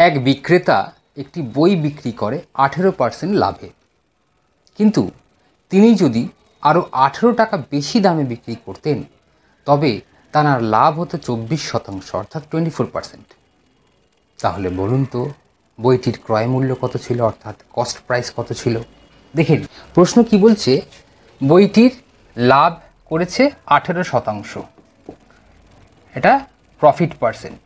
এক বিক্রেতা একটি বই বিক্রি করে 18% লাভে, কিন্তু তিনি যদি আরও 18 টাকা বেশি দামে বিক্রি করতেন তবে তার লাভ হতো 24%, অর্থাৎ 24%। তাহলে বলুন তো বইটির ক্রয় মূল্য কত ছিল, অর্থাৎ কস্ট প্রাইস কত ছিল? দেখেন প্রশ্ন কি বলছে, বইটির লাভ করেছে 18%, এটা প্রফিট পার্সেন্ট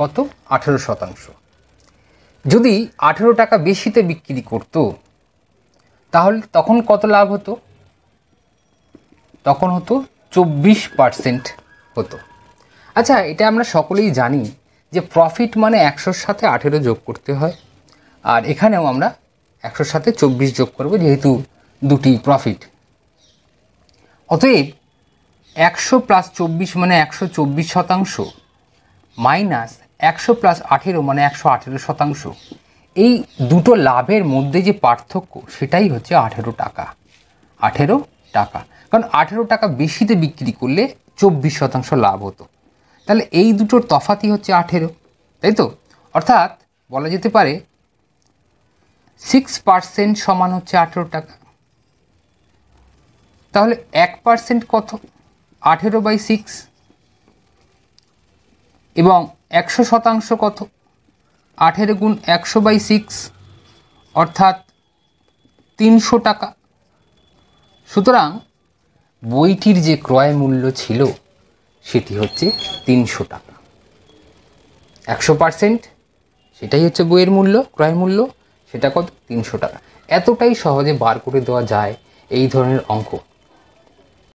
কত? 18%। যদি 18 টাকা বেশিতে বিক্রি করত তাহলে তখন কত লাভ হতো? তখন হতো 24% হতো। আচ্ছা, এটা আমরা সকলেই জানি যে প্রফিট মানে 100-র সাথে 18 যোগ করতে হয়, আর এখানেও আমরা 100-র সাথে 24 যোগ করব, যেহেতু দুটি প্রফিট। অতএব 100 + 24 মানে 124%, মাইনাস 100 + 18 মানে 118%। এই দুটো লাভের মধ্যে যে পার্থক্য সেটাই হচ্ছে 18 টাকা। 18 টাকা, কারণ 18 টাকা বেশিতে বিক্রি করলে 24% লাভ হতো। তাহলে এই দুটোর তফাতই হচ্ছে 18, তাই তো? অর্থাৎ বলা যেতে পারে 6% সমান হচ্ছে 18 টাকা। তাহলে 1% কত? 18/6। এবং 100% কত? 18 × 100/6, অর্থাৎ 300 টাকা। সুতরাং বইটির যে ক্রয় মূল্য ছিল সেটি হচ্ছে 300 টাকা। 100% সেটাই হচ্ছে বইয়ের মূল্য, ক্রয় মূল্য, সেটা কত? 300 টাকা। এতটাই সহজে বার করে দেওয়া যায় এই ধরনের অঙ্ক।